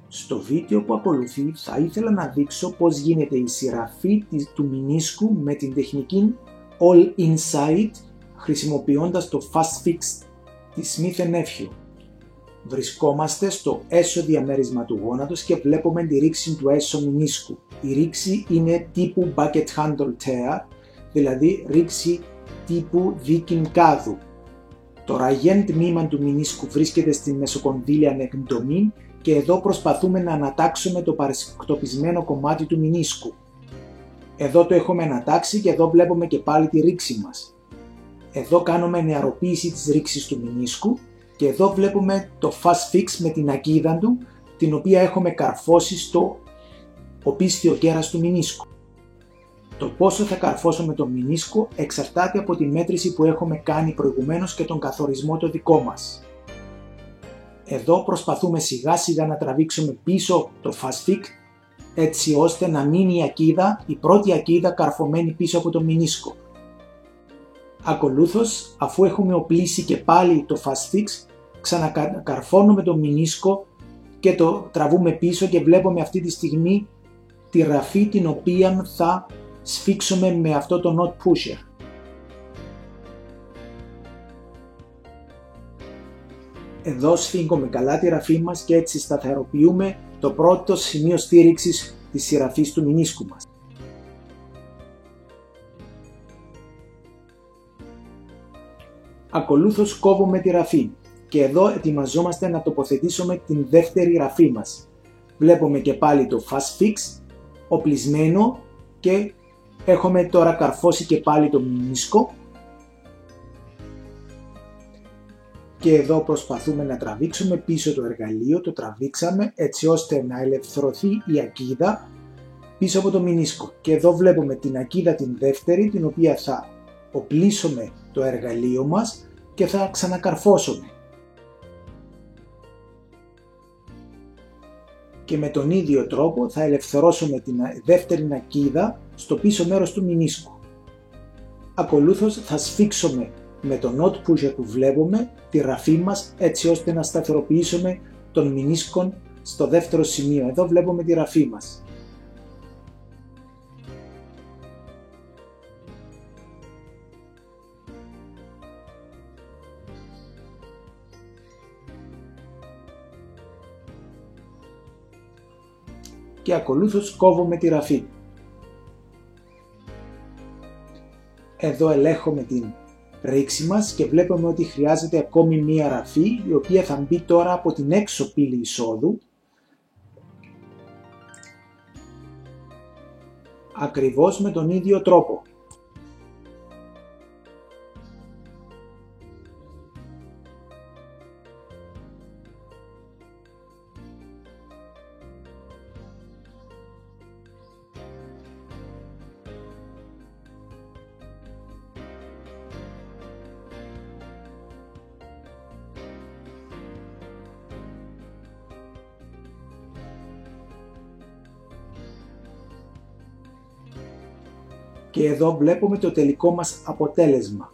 Στο βίντεο που ακολουθεί θα ήθελα να δείξω πώς γίνεται η σειραφή του μηνίσκου με την τεχνική All Inside χρησιμοποιώντας το Fast Fix της Smith & Nephew. Βρισκόμαστε στο έσω διαμέρισμα του γόνατος και βλέπουμε τη ρήξη του έσω μηνίσκου. Η ρήξη είναι τύπου Bucket Handle Tear, δηλαδή ρήξη τύπου δίκην κάδου. Το ραγέν τμήμα του μηνίσκου βρίσκεται στην μεσοκονδύλια εκντομή και εδώ προσπαθούμε να ανατάξουμε το παρεκτοπισμένο κομμάτι του μηνίσκου. Εδώ το έχουμε ανατάξει και εδώ βλέπουμε και πάλι τη ρήξη μας. Εδώ κάνουμε νεαροποίηση της ρήξης του μηνίσκου και εδώ βλέπουμε το Fast Fix με την ακίδα του, την οποία έχουμε καρφώσει στο οπίστιο κέρας του μηνίσκου. Το πόσο θα καρφώσουμε τον μηνίσκο εξαρτάται από τη μέτρηση που έχουμε κάνει προηγουμένως και τον καθορισμό το δικό μας. Εδώ προσπαθούμε σιγά σιγά να τραβήξουμε πίσω το Fast Fix έτσι ώστε να μείνει η πρώτη ακίδα καρφωμένη πίσω από το μηνίσκο. Ακολούθως, αφού έχουμε οπλίσει και πάλι το Fast Fix, ξανακαρφώνουμε το μηνίσκο και το τραβούμε πίσω και βλέπουμε αυτή τη στιγμή τη ραφή την οποία θα σφίξουμε με αυτό το knot pusher. Εδώ σφίγγουμε καλά τη ραφή μας και έτσι σταθεροποιούμε το πρώτο σημείο στήριξης της σειραφής του μηνίσκου μας. Ακολούθως κόβουμε τη ραφή και εδώ ετοιμαζόμαστε να τοποθετήσουμε την δεύτερη ραφή μας. Βλέπουμε και πάλι το Fast Fix οπλισμένο και έχουμε τώρα καρφώσει και πάλι το μηνίσκο. Και εδώ προσπαθούμε να τραβήξουμε πίσω το εργαλείο, το τραβήξαμε έτσι ώστε να ελευθερωθεί η ακίδα πίσω από το μηνίσκο. Και εδώ βλέπουμε την ακίδα την δεύτερη, την οποία θα οπλίσουμε το εργαλείο μας και θα ξανακαρφώσουμε. Και με τον ίδιο τρόπο θα ελευθερώσουμε την δεύτερη ακίδα στο πίσω μέρος του μηνίσκου. Ακολούθως θα σφίξουμε με το knot pusher που βλέπουμε τη ραφή μας έτσι ώστε να σταθεροποιήσουμε τον μηνίσκο στο δεύτερο σημείο. Εδώ βλέπουμε τη ραφή μας. Και ακολούθως κόβουμε τη ραφή. Εδώ ελέγχουμε την ρήξη μας και βλέπουμε ότι χρειάζεται ακόμη μία ραφή η οποία θα μπει τώρα από την έξω πύλη εισόδου ακριβώς με τον ίδιο τρόπο. Και εδώ βλέπουμε το τελικό μας αποτέλεσμα.